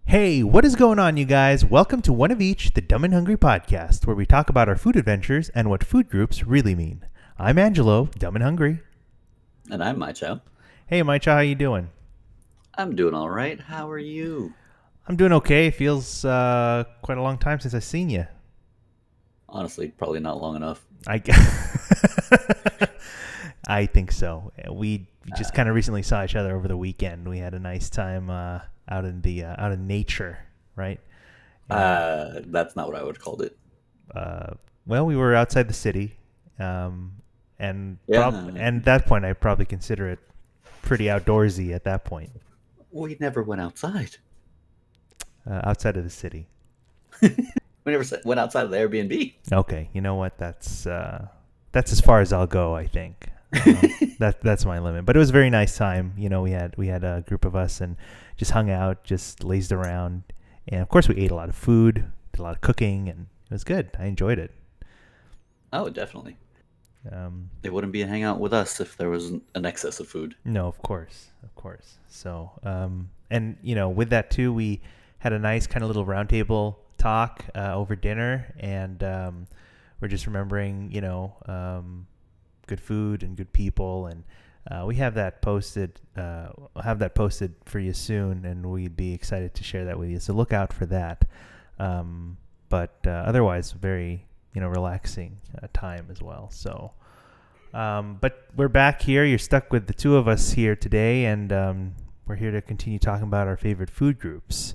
Hey, what is going on, you guys? Welcome to One of Each, the Dumb and Hungry podcast, where we talk about our food adventures and what food groups really mean. I'm Angelo, dumb and hungry. And I'm my chow. Hey, Maicha, how you doing? I'm doing all right. How are you? I'm doing okay. It feels quite a long time since I've seen you. Honestly, probably not long enough. I, I think so. We just kind of recently saw each other over the weekend. We had a nice time out in nature, right? That's not what I would have called it. Uh, well, we were outside the city, Yeah, and at that point, I probably consider it pretty outdoorsy. At that point, we never went outside. outside of the city. We never went outside of the Airbnb. Okay, you know what? That's as far as I'll go. I think that's my limit. But it was a very nice time. You know, we had a group of us and just hung out, just lazed around, and of course we ate a lot of food, did a lot of cooking, and it was good. I enjoyed it. Oh, definitely. Um, It wouldn't be a hangout with us if there was an excess of food. No, of course, of course. So, and you know, with that too, we had a nice kind of little roundtable talk over dinner, and we're just remembering, good food and good people, and we have that posted. I'll have that posted for you soon, and we'd be excited to share that with you. So look out for that. But otherwise, very relaxing time as well. So. But we're back here. You're stuck with the two of us here today, and we're here to continue talking about our favorite food groups.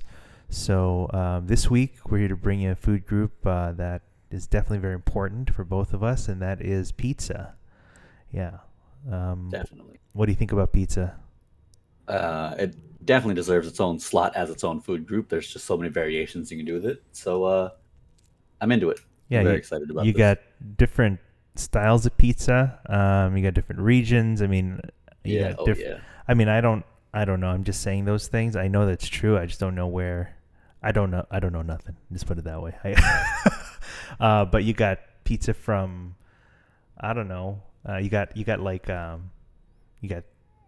So this week, we're here to bring you a food group that is definitely very important for both of us, and that is pizza. Yeah. Definitely. What do you think about pizza? It definitely deserves its own slot as its own food group. There's just so many variations you can do with it. So I'm into it. Yeah, I'm very excited about you this. got different styles of pizza. You got different regions. I mean, you Yeah, got yeah. I mean, I don't know. I'm just saying those things. I know that's true. I just don't know where. I don't know nothing. Just put it that way. But you got pizza from, I don't know. You got like you got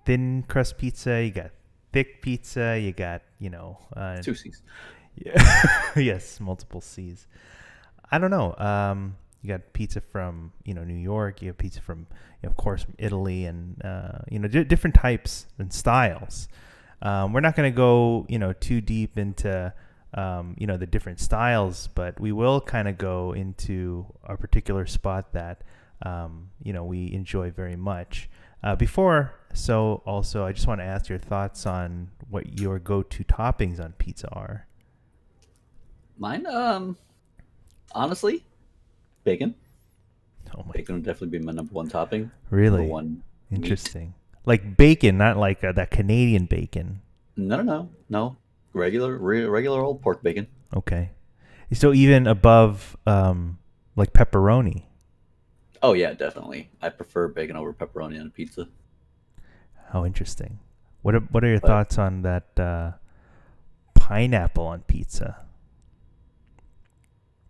thin crust pizza. You got thick pizza. You got Two C's. yeah, yes, multiple C's. I don't know. You got pizza from New York. You have pizza from of course Italy, and different types and styles. We're not going to go too deep into the different styles, but we will kind of go into a particular spot that we enjoy very much. Also, I just want to ask your thoughts on what your go-to toppings on pizza are. Mine, honestly, bacon. Oh my, Bacon would definitely be my number one topping. really? Number one meat. Interesting. Like bacon, not like that Canadian bacon. No. Regular old pork bacon. Okay. So even above like pepperoni. Oh yeah, definitely. I prefer bacon over pepperoni on a pizza. How interesting. What are your But thoughts on that pineapple on pizza?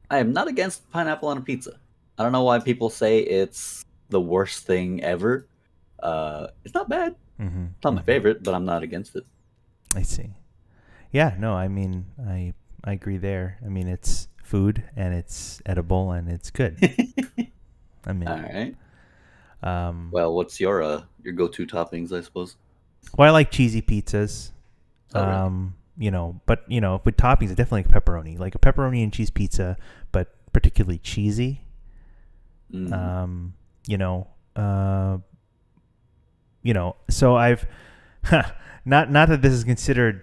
I am not against pineapple on a pizza. I don't know why people say it's the worst thing ever. It's not bad. Mm-hmm. It's not my favorite, but I'm not against it. I see. Yeah, no, I mean, I agree there. I mean, it's food and it's edible and it's good. I mean, All right. um, Well, what's your go-to toppings, I suppose? well, I like cheesy pizzas. Oh really? But with toppings, definitely like pepperoni, like a pepperoni and cheese pizza, but particularly cheesy. Mm. Um, you know, uh, so I've not that this is considered,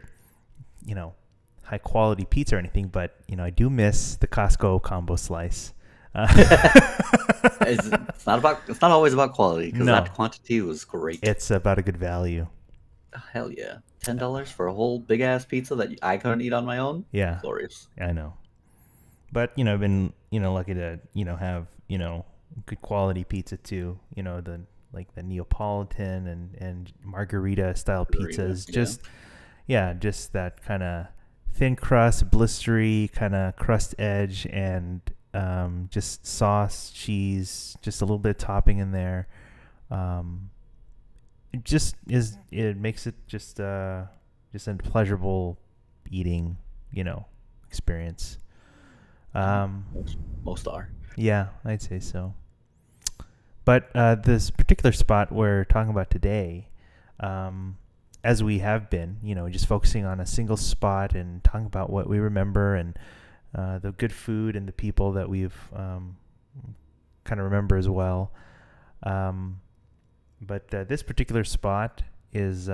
high quality pizza or anything, but I do miss the Costco combo slice. Uh, It's not always about quality because no, that quantity was great. it's about a good value. Hell yeah. $10 for a whole big ass pizza that I couldn't eat on my own? Yeah, Glorious. I know. But I've been lucky to have good quality pizza too. The like the Neapolitan and margarita style Margarita, pizzas. yeah. Just that kind of thin crust, blistery kind of crust edge, and just sauce, cheese, just a little bit of topping in there. It makes it just a pleasurable eating experience. Yeah, Um, most are. yeah, I'd say so. But this particular spot we're talking about today, um, as we have been, just focusing on a single spot and talking about what we remember and the good food and the people that we've kind of remember as well. Um, but this particular spot is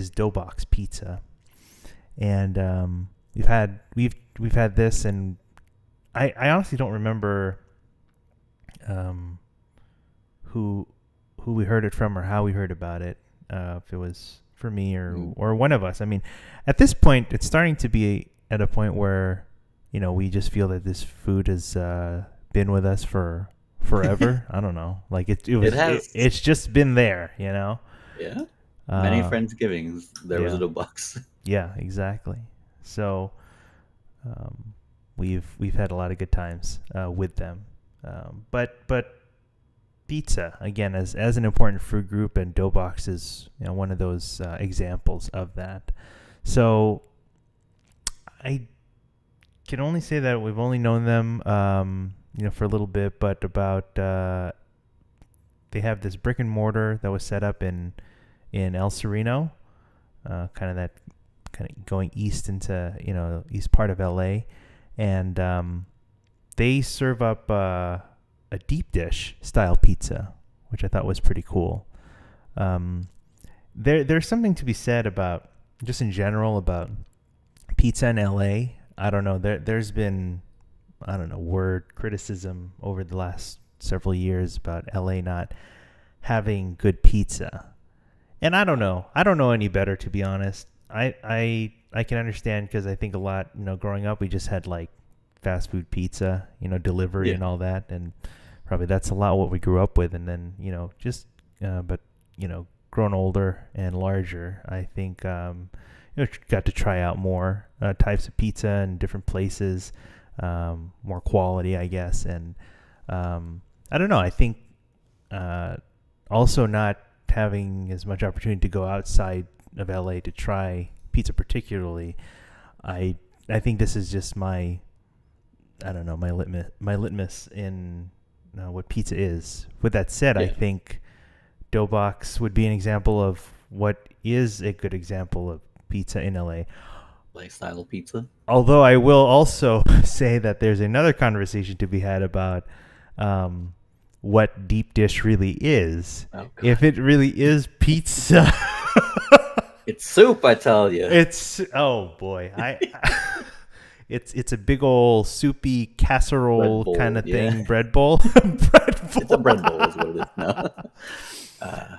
Doughbox Pizza, and we've had this, and I honestly don't remember um, who we heard it from or how we heard about it. If it was for me or one of us. I mean, at this point, it's starting to be at a point where we just feel that this food has been with us for forever. I don't know. Like It has, it's just been there. yeah, many Uh, Friendsgivings. There was yeah, a bucks. yeah, exactly. So um, we've had a lot of good times with them. But pizza again as an important food group, and Doughbox is one of those examples of that. So I can only say that we've only known them for a little bit, but about they have this brick and mortar that was set up in El Sereno, kind of that kind of going east into east part of LA, and they serve up a deep dish style pizza, which I thought was pretty cool. There's something to be said about just in general about pizza in LA. I don't know. There's been word criticism over the last several years about LA not having good pizza. And I don't know. I don't know any better, to be honest. I can understand, because I think a lot, growing up we just had like fast food pizza, delivery Yeah, and all that, and probably that's a lot what we grew up with. And then just but grown older and larger, I think got to try out more types of pizza in different places, more quality, I guess. And I don't know. I think also not having as much opportunity to go outside of LA to try pizza particularly, I think this is just my I don't know, my litmus in what pizza is. With that said, I yeah, think Doughbox would be an example of what is a good example of pizza in LA. lifestyle pizza. Although I will also say that there's another conversation to be had about um, what deep dish really is. Oh god, If it really is pizza, it's soup, I tell you. it's oh boy, it's a big old soupy Bread casserole kind bowl, of yeah. thing, bread bowl, bread It's a bowl. bread bowl, is what it is now.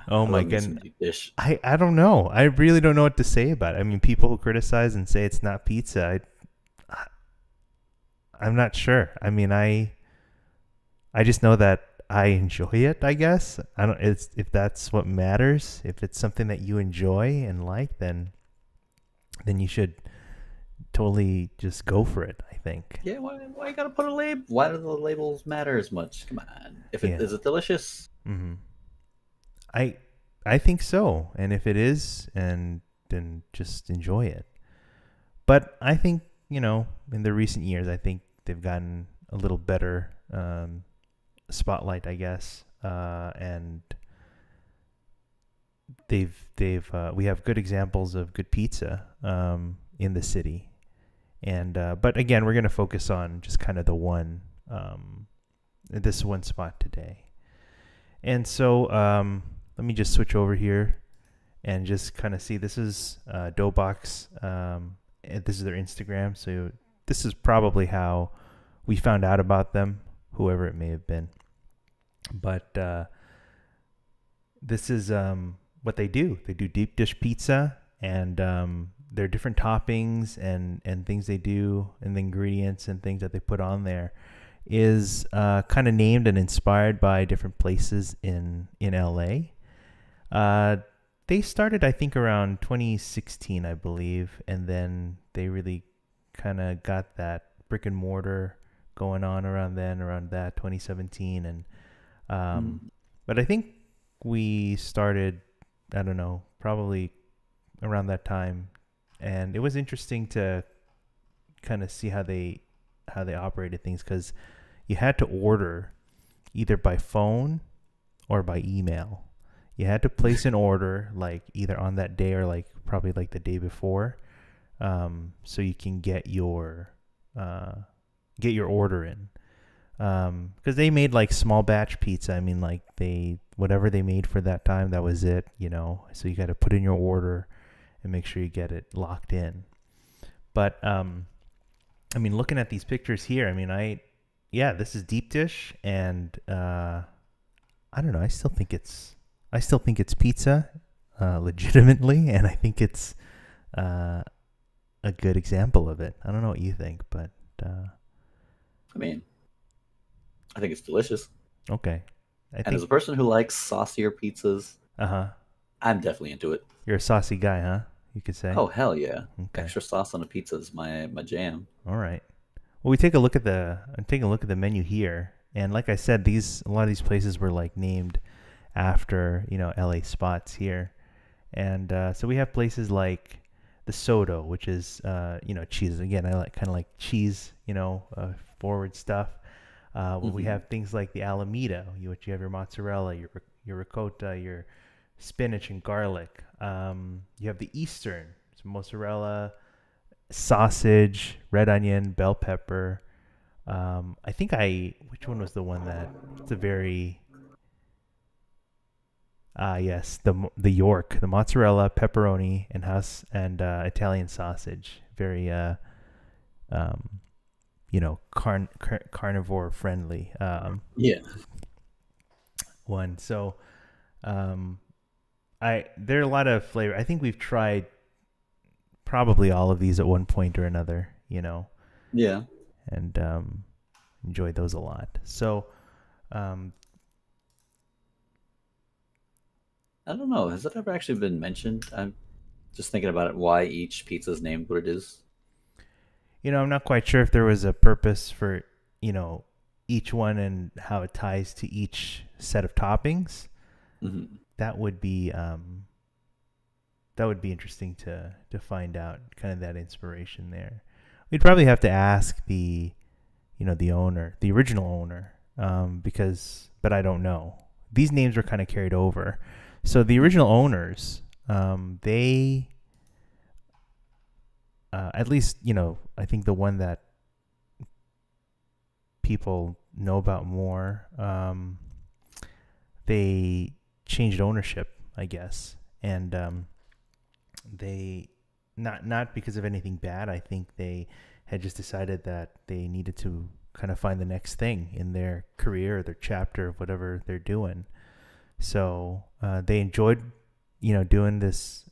Oh I my love me some goodness. deep dish. I don't know. I really don't know what to say about it. I mean, people who criticize and say it's not pizza, I'm not sure. I mean, I just know that I enjoy it, I guess. I don't it's if that's what matters. If it's something that you enjoy and like, then you should totally just go for it, I think. Yeah, why you gotta put a label? Why do the labels matter as much? Come on. If it Yeah. is it delicious? Mhm. I I think so. And if it is, and then just enjoy it. But I think, in the recent years, I think they've gotten a little better spotlight, I guess. And we have good examples of good pizza in the city. And but again, we're going to focus on just kind of this one spot today. And so let me just switch over here and just kind of see. This is Doughbox. And this is their Instagram. So this is probably how we found out about them, whoever it may have been. But this is what they do. They do deep dish pizza, and there are different toppings and things they do, and the ingredients and things that they put on there is kind of named and inspired by different places in LA. They started, I think, around 2016, I believe, and then they really kind of got that brick and mortar going on around that 2017. And Mm. but I think we started, I don't know, probably around that time, and it was interesting to kind of see how they operated things, because you had to order either by phone or by email. You had to place an order like either on that day or like probably like the day before, so you can get your order in. Because they made like small batch pizza. I mean, like whatever they made for that time, that was it, you know. So you got to put in your order and make sure you get it locked in. But I mean, looking at these pictures here, I mean, this is deep dish, and I don't know. I still think it's pizza, legitimately, and I think it's a good example of it. I don't know what you think, but I mean, I think it's delicious. okay. And as a person who likes saucier pizzas, I'm definitely into it. You're a saucy guy, huh? You could say. Oh hell yeah! Okay. Extra sauce on a pizza is my jam. All right. Well, I'm taking a look at the menu here, and like I said, a lot of these places were like named after, you know, LA spots here, and so we have places like the Soto, which is you know, cheese. Again, I kind of like cheese, you know, forward stuff. We have things like the Alameda, you have your mozzarella, your ricotta, your spinach and garlic. You have the Eastern, so mozzarella, sausage, red onion, bell pepper. Which one was the one that it's a very yes, the York, the mozzarella, pepperoni, and Italian sausage. Very you know, carnivore friendly one. So there are a lot of flavor. I think we've tried probably all of these at one point or another, you know. Yeah. And enjoyed those a lot. So I don't know. Has that ever actually been mentioned? I'm just thinking about it, why each pizza is named what it is. You know, I'm not quite sure if there was a purpose for, you know, each one and how it ties to each set of toppings. Mm-hmm. That would be interesting to find out, kind of that inspiration there. We'd probably have to ask the original owner, but I don't know. These names were kind of carried over. So the original owners, they, at least, you know, I think the one that people know about more, they changed ownership, I guess, and they not because of anything bad. I think they had just decided that they needed to kind of find the next thing in their career or their chapter of whatever they're doing. So they enjoyed, you know, doing this,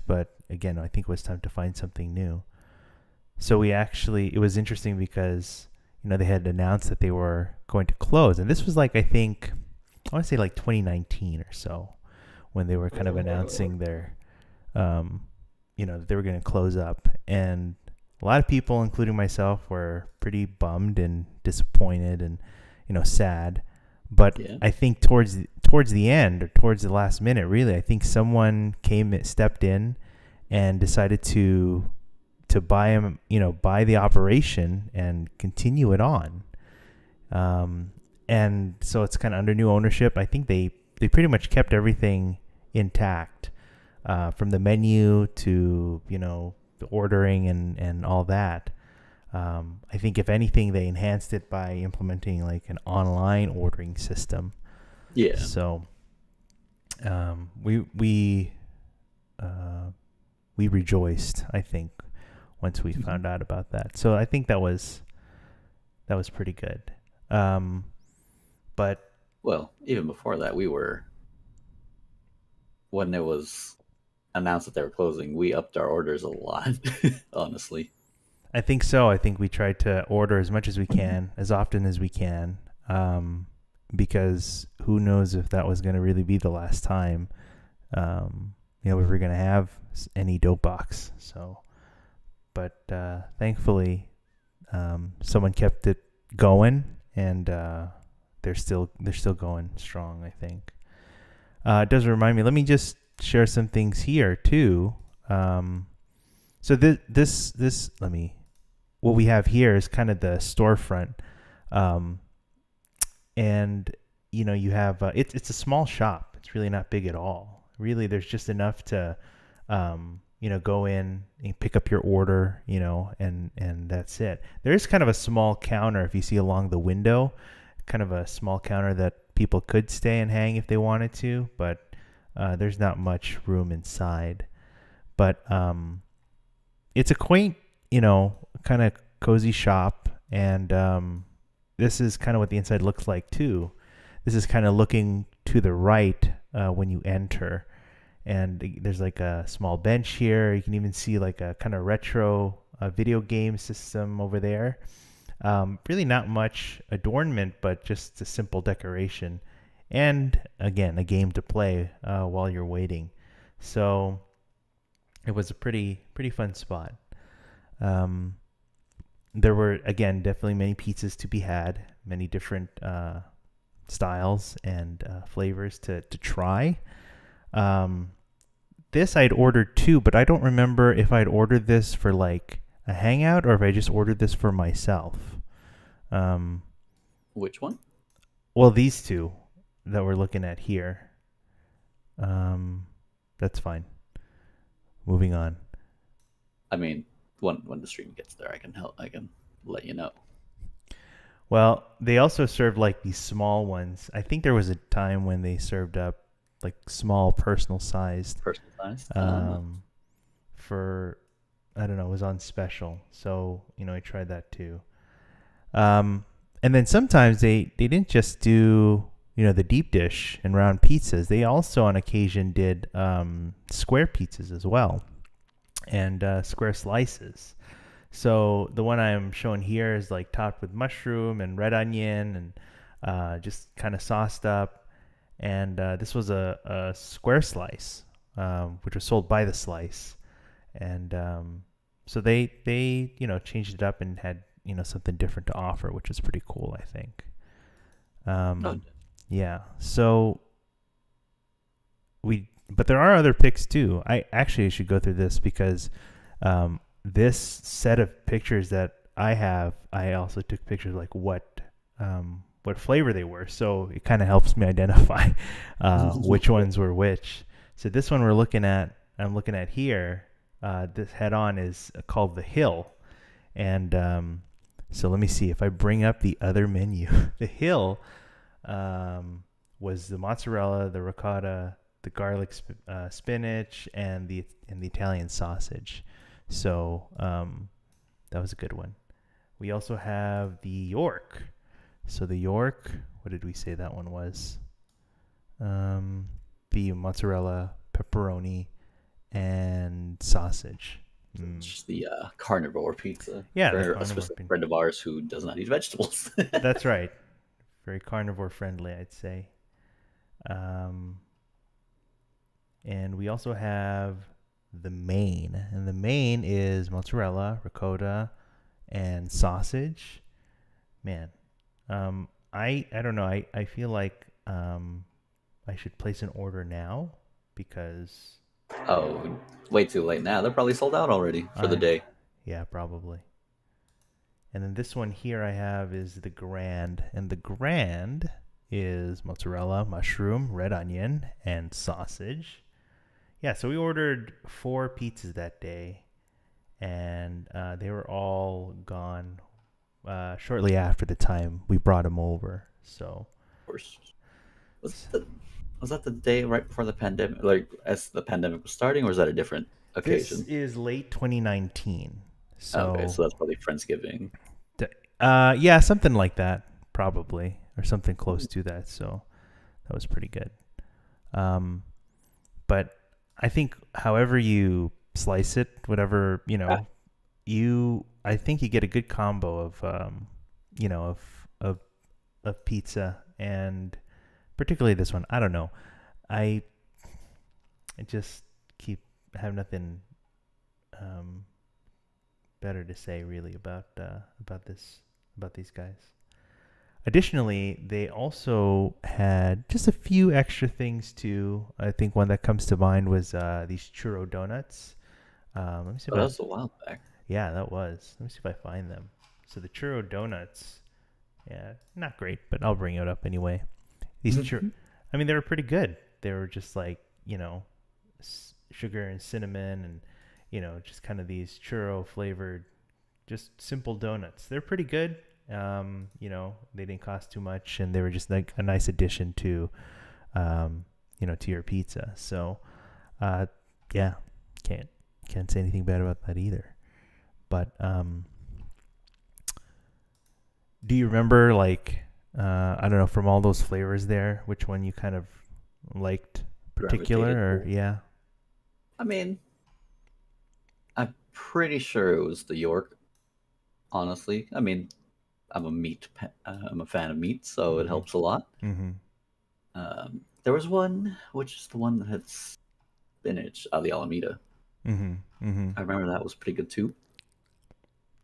but again, I think it was time to find something new. So it was interesting because, you know, they had announced that they were going to close, and this was like, I want to say like 2019 or so, when they were kind of announcing their, you know, that they were going to close up. And a lot of people, including myself, were pretty bummed and disappointed and, you know, sad. But yeah. I think towards the end, or towards the last minute, really, I think someone stepped in and decided to buy the operation and continue it on. And so it's kind of under new ownership. I think they pretty much kept everything intact, from the menu to, you know, the ordering and all that. I think if anything, they enhanced it by implementing like an online ordering system. Yeah. So we rejoiced, I think, once we found out about that. So I think that was pretty good. But well, even before that, when it was announced that they were closing, we upped our orders a lot, honestly. I think so. I think we tried to order as much as we can, as often as we can, because who knows if that was going to really be the last time, you know, we were going to have any dope box. So, but thankfully, someone kept it going, and they're still going strong, I think. It does remind me. Let me just share some things here too. So this let me what we have here is kind of the storefront, um, and you have it's a small shop. It's really not big at all. Really, there's just enough to go in and pick up your order, and that's it. There is kind of a small counter if you see along the window, kind of a small counter that people could stay and hang if they wanted to, but there's not much room inside. But it's a quaint, kind of cozy shop, and this is kind of what the inside looks like too. This is kind of looking to the right when you enter, and there's like a small bench here. You can even see like a kind of retro video game system over there. Really not much adornment, but just a simple decoration, and again a game to play while you're waiting. So it was a pretty fun spot. Um, there were again definitely many pizzas to be had, many different styles and flavors to try. Um, this I'd ordered too, but I don't remember if I'd ordered this for like a hangout or if I just ordered this for myself. Um, Which one? well, these two that we're looking at here. That's fine. Moving on. I mean, when the stream gets there, I can help. I can let you know. Well, they also served like these small ones. I think there was a time when they served up like small personal sized Personalized. for I don't know, it was on special. So, I tried that too. And then sometimes they didn't just do, the deep dish and round pizzas. They also on occasion did square pizzas as well, and square slices. So the one I'm showing here is like topped with mushroom and red onion and just kind of sauced up. And this was a square slice, which was sold by the slice. And so they changed it up and had something different to offer, which is pretty cool, I think. Oh, Yeah. So but there are other picks too. I actually should go through this because this set of pictures that I have, I also took pictures like what flavor they were. So it kind of helps me identify which ones were which. So this one I'm looking at here. This head on is called the Hill, and so let me see if I bring up the other menu. The Hill was the mozzarella, the ricotta, the garlic spinach, and the Italian sausage. So that was a good one. We also have the York. So the York, what did we say that one was? The mozzarella, pepperoni, and sausage. it's just the carnivore pizza. Yeah, for the a carnivore specific pizza. friend of ours who does not eat vegetables. That's right. Very carnivore friendly, I'd say. And we also have the main. And the main is mozzarella, ricotta, and sausage. Man, I don't know. I feel like I should place an order now because Oh, way too late now. They're probably sold out already for the day. yeah, probably. And then this one here I have is the Grand, and the Grand is mozzarella, mushroom, red onion, and sausage. Yeah, so we ordered 4 pizzas that day, and they were all gone shortly after the time we brought them over. So, Of course. Was, the, was that the day right before the pandemic? Like as the pandemic was starting, or was that a different this occasion? is late 2019. Okay, So, so that's probably Friendsgiving. yeah, something like that, probably, or something close to that. So, that was pretty good. But I think however you slice it, whatever, I think you get a good combo of of pizza, and particularly this one. I don't know. I just keep have nothing better to say really about these guys. Additionally, they also had just a few extra things too. I think one that comes to mind was these churro donuts. Let me see Oh, if that I, was a while back. Yeah, that was. Let me see if I find them. So the churro donuts, yeah, not great, but I'll bring it up anyway. I mean, they were pretty good. They were just like, sugar and cinnamon and, just kind of these churro flavored, just simple donuts. They're pretty good. They didn't cost too much and they were just like a nice addition to, to your pizza. So, yeah, can't say anything bad about that either. But, do you remember like, I don't know, from all those flavors there, which one you kind of liked particular or yeah? I mean, I'm pretty sure it was the York. Honestly, I mean, I'm a fan of meat, so it Mm-hmm. helps a lot. Mm-hmm. There was one, which is the one that had spinach, the Alameda. Mm-hmm. Mm-hmm. I remember that was pretty good too.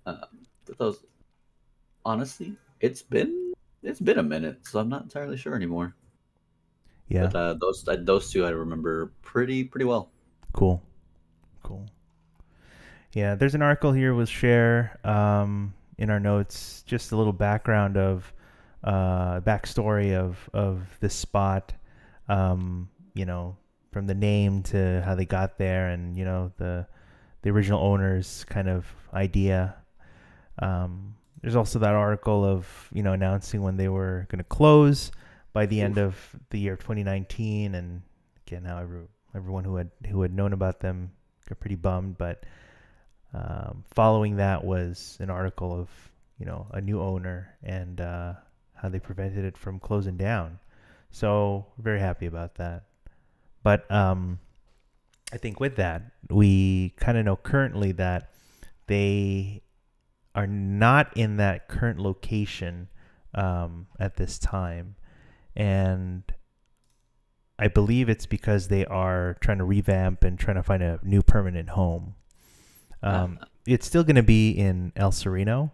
But those, honestly, it's been a minute, so I'm not entirely sure anymore. Yeah. But those two I remember pretty well. Cool. Yeah, there's an article here we'll share in our notes, just a little background of backstory of this spot, from the name to how they got there, and the original owners' kind of idea. There's also that article of announcing when they were going to close by the end of the year of 2019, and again, how everyone who had known about them got pretty bummed, but. Following that was an article of, a new owner and how they prevented it from closing down. So very happy about that. But I think with that, we kind of know currently that they are not in that current location at this time. And I believe it's because they are trying to revamp and trying to find a new permanent home. It's still going to be in El Sereno,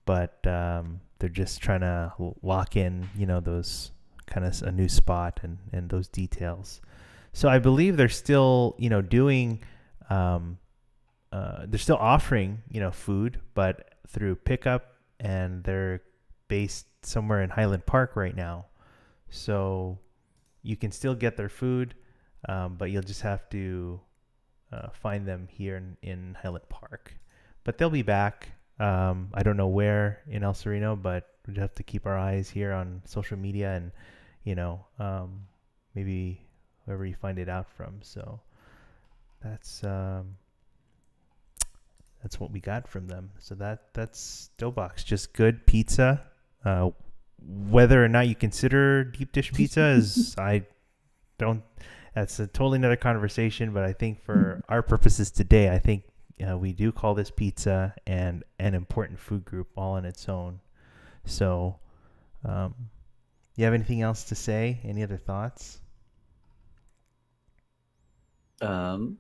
but they're just trying to lock in, those kind of a new spot and those details. So I believe they're still, doing, they're still offering, food, but through pickup, and they're based somewhere in Highland Park right now. So you can still get their food, but you'll just have to find them here in Highland Park. But they'll be back. I don't know where in El Sereno, but we have to keep our eyes here on social media and, maybe wherever you find it out from. So that's what we got from them. So that's Doughbox. Just good pizza. Whether or not you consider deep dish pizza is that's a totally another conversation, but I think for our purposes today, I think we do call this pizza and an important food group all on its own. So, you have anything else to say? Any other thoughts? Nothing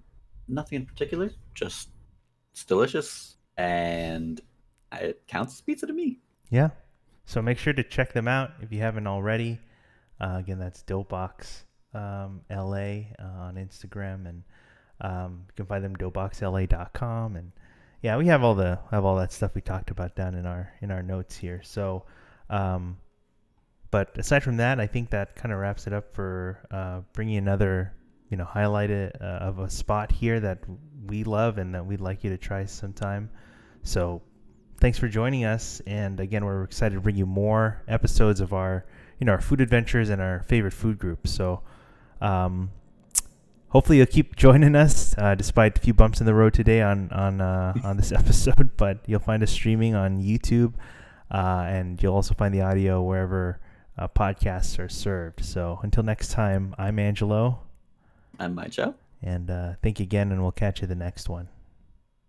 in particular. Just it's delicious, and it counts as pizza to me. Yeah. So make sure to check them out if you haven't already. Again, that's Doughbox LA on Instagram, and you can find them doughboxla.com, and yeah, we have all that stuff we talked about down in our notes here. So, but aside from that, I think that kind of wraps it up for bringing another highlight of a spot here that we love and that we'd like you to try sometime. So thanks for joining us, and again, we're excited to bring you more episodes of our our food adventures and our favorite food groups. So hopefully you'll keep joining us despite a few bumps in the road today on this episode, but you'll find us streaming on YouTube, and you'll also find the audio wherever podcasts are served. So until next time, I'm Angelo. I'm Maicho. And thank you again, and we'll catch you the next one.